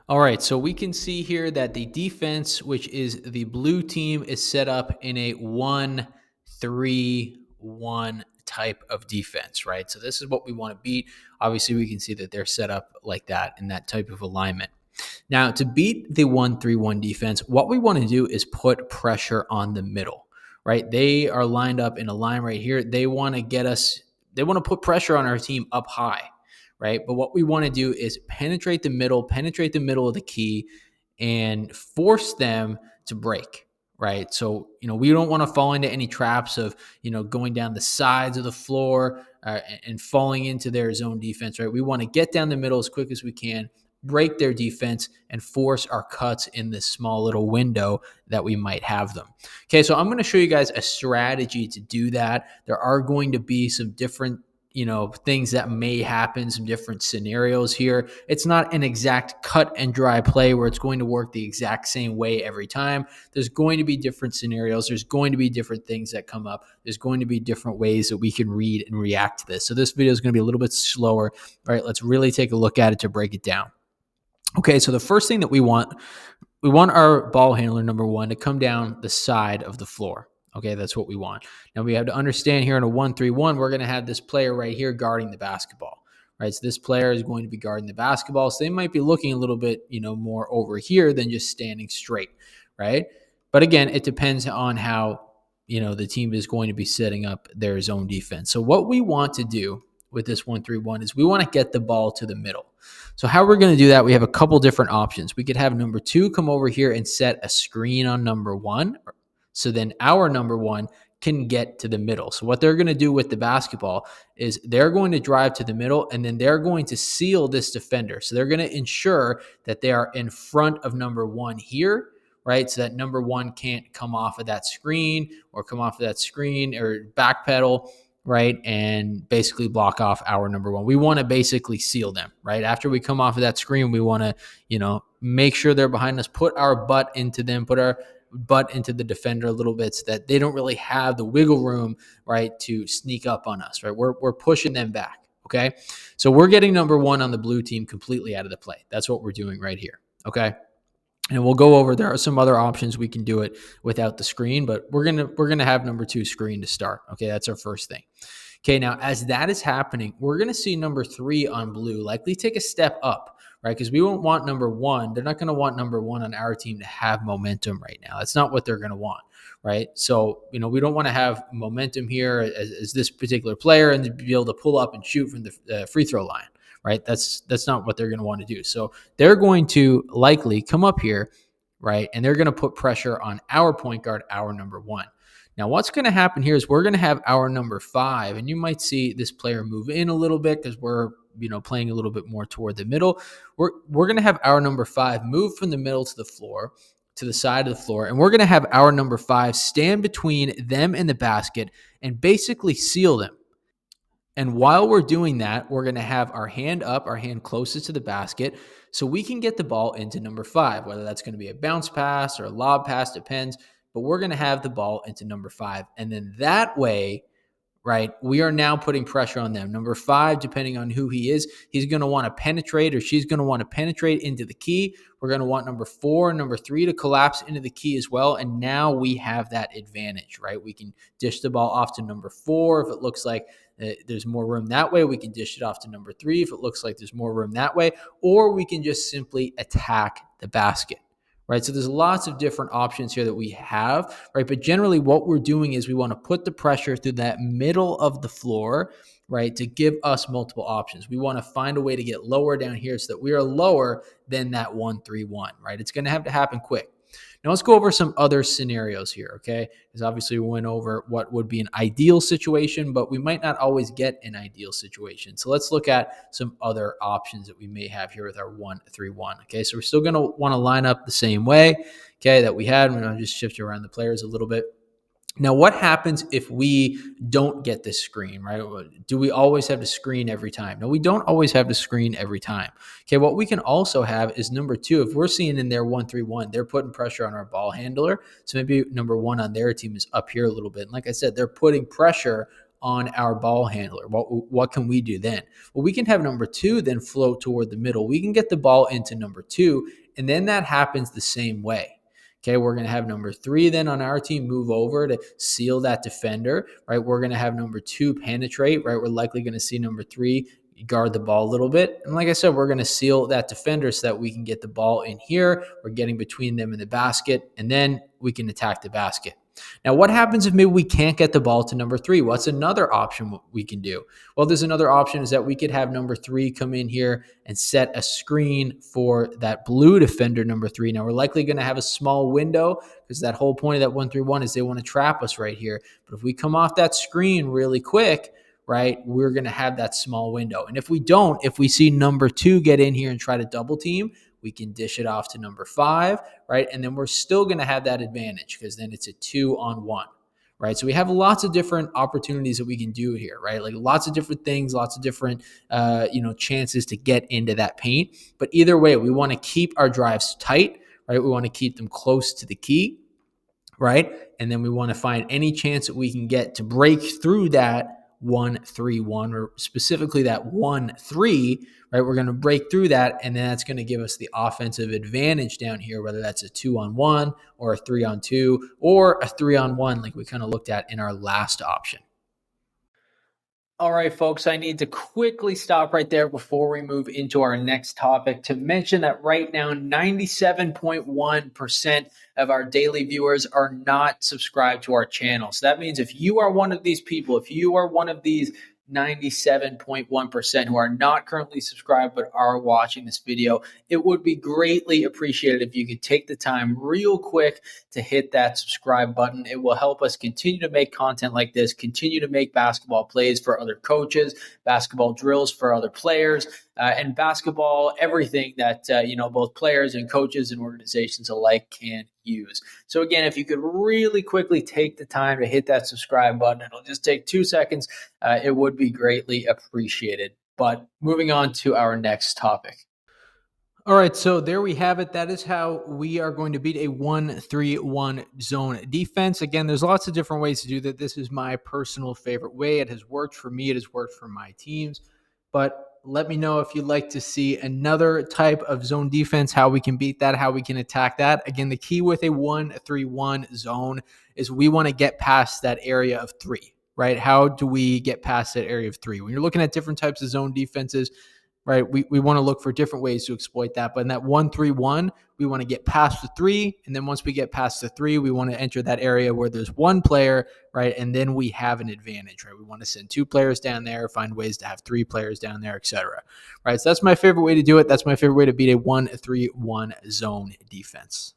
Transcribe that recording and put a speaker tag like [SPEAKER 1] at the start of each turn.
[SPEAKER 1] All right, so we can see here that the defense, which is the blue team, is set up in a 1-3-1 type of defense, right? So this is what we want to beat. Obviously, we can see that they're set up like that in that type of alignment. Now, to beat the 1-3-1 defense, what we want to do is put pressure on the middle, right? They are lined up in a line right here. They want to they want to put pressure on our team up high, right? But what we want to do is penetrate the middle of the key and force them to break, right? So, we don't want to fall into any traps of, going down the sides of the floor and falling into their zone defense, right? We want to get down the middle as quick as we can, break their defense, and force our cuts in this small little window that we might have them. Okay, so I'm going to show you guys a strategy to do that. There are going to be some different things that may happen, some different scenarios here. It's not an exact cut and dry play where it's going to work the exact same way every time. There's going to be different scenarios. There's going to be different things that come up. There's going to be different ways that we can read and react to this. So this video is going to be a little bit slower. All right, let's really take a look at it to break it down. Okay, so the first thing that we want our ball handler, number one, to come down the side of the floor. Okay, that's what we want. Now we have to understand here in a 1-3-1, we're going to have this player right here guarding the basketball, right? So this player is going to be guarding the basketball. So they might be looking a little bit, more over here than just standing straight, right? But again, it depends on how, the team is going to be setting up their zone defense. So what we want to do with this 1-3-1 is we want to get the ball to the middle. So how we're going to do that, we have a couple different options. We could have number two come over here and set a screen on number one. So then our number one can get to the middle. So what they're going to do with the basketball is they're going to drive to the middle, and then they're going to seal this defender. So they're going to ensure that they are in front of number one here, right? So that number one can't come off of that screen or backpedal, right? And basically block off our number one. We want to basically seal them, right? After we come off of that screen, we want to, make sure they're behind us, put our butt into them, put our butt into the defender a little bit so that they don't really have the wiggle room, right, to sneak up on us, right? We're pushing them back, okay? So we're getting number one on the blue team completely out of the play. That's what we're doing right here, okay? And we'll go over, there are some other options we can do it without the screen, but we're gonna have number two screen to start. Okay, that's our first thing. Okay, now as that is happening, we're gonna see number three on blue likely take a step up, right? Because we won't want number one. They're not gonna want number one on our team to have momentum right now. That's not what they're gonna want, right? So, we don't want to have momentum here as this particular player and to be able to pull up and shoot from the free throw line, right? That's not what they're going to want to do. So they're going to likely come up here, right? And they're going to put pressure on our point guard, our number one. Now, what's going to happen here is we're going to have our number five, and you might see this player move in a little bit because we're playing a little bit more toward the middle. We're going to have our number five move from the middle to the floor, to the side of the floor, and we're going to have our number five stand between them and the basket and basically seal them. And while we're doing that, we're going to have our hand up, our hand closest to the basket, so we can get the ball into number five, whether that's going to be a bounce pass or a lob pass, depends. But we're going to have the ball into number five. And then that way, right, we are now putting pressure on them. Number five, depending on who he is, he's going to want to penetrate, or she's going to want to penetrate into the key. We're going to want number four and number three to collapse into the key as well. And now we have that advantage, right? We can dish the ball off to number four if it looks like there's more room that way. We can dish it off to number three if it looks like there's more room that way. Or we can just simply attack the basket. Right, so there's lots of different options here that we have, right? But generally what we're doing is we want to put the pressure through that middle of the floor, right, to give us multiple options. We want to find a way to get lower down here so that we are lower than that 1-3-1, right? It's going to have to happen quick. Now let's go over some other scenarios here, okay? Because obviously we went over what would be an ideal situation, but we might not always get an ideal situation. So let's look at some other options that we may have here with our 1-3-1, okay? So we're still going to want to line up the same way, okay, that we had. We're going to just shift around the players a little bit. Now, what happens if we don't get this screen, right? Do we always have to screen every time? No, we don't always have to screen every time. Okay, what we can also have is number two. If we're seeing in their 1-3-1, they're putting pressure on our ball handler. So maybe number one on their team is up here a little bit. And like I said, they're putting pressure on our ball handler. What can we do then? Well, we can have number 2 then float toward the middle. We can get the ball into number 2, and then that happens the same way. Okay, we're going to have number 3 then on our team move over to seal that defender, right? We're going to have number 2 penetrate, right? We're likely going to see number 3 guard the ball a little bit. And like I said, we're going to seal that defender so that we can get the ball in here. We're getting between them and the basket, and then we can attack the basket. Now, what happens if maybe we can't get the ball to number 3? What's another option we can do? Well, there's another option is that we could have number 3 come in here and set a screen for that blue defender, number 3. Now, we're likely going to have a small window because that whole point of that 1-3-1 is they want to trap us right here. But if we come off that screen really quick, right, we're going to have that small window. And if we don't, if we see number 2 get in here and try to double team, we can dish it off to number 5, right? And then we're still going to have that advantage because then it's a 2-on-1, right? So we have lots of different opportunities that we can do here, right? Like lots of different things, lots of different, chances to get into that paint. But either way, we want to keep our drives tight, right? We want to keep them close to the key, right? And then we want to find any chance that we can get to break through that 1-3-1, or specifically that 1-3, right? We're going to break through that, and then that's going to give us the offensive advantage down here, whether that's a 2-on-1 or a 3-on-2 or a 3-on-1, like we kind of looked at in our last option. All right, folks, I need to quickly stop right there before we move into our next topic to mention that right now, 97.1% of our daily viewers are not subscribed to our channel. So that means if you are one of these people, if you are one of these 97.1% who are not currently subscribed but are watching this video, it would be greatly appreciated if you could take the time real quick to hit that subscribe button. It will help us continue to make content like this, continue to make basketball plays for other coaches, basketball drills for other players, and basketball, everything that both players and coaches and organizations alike can use. So again, if you could really quickly take the time to hit that subscribe button, it'll just take 2 seconds. It would be greatly appreciated. But moving on to our next topic. All right, so there we have it. That is how we are going to beat a 1-3-1 zone defense. Again, there's lots of different ways to do that. This is my personal favorite way. It has worked for me. It has worked for my teams. But let me know if you'd like to see another type of zone defense, how we can beat that, how we can attack that. Again, the key with a 1-3-1 zone is we want to get past that area of 3, right? How do we get past that area of 3? When you're looking at different types of zone defenses, right, we want to look for different ways to exploit that. But in that 1-3-1, we want to get past the 3. And then once we get past the 3, we want to enter that area where there's one player, right? And then we have an advantage, right? We want to send 2 players down there, find ways to have 3 players down there, etc. Right? So that's my favorite way to do it. That's my favorite way to beat a 1-3-1 zone defense.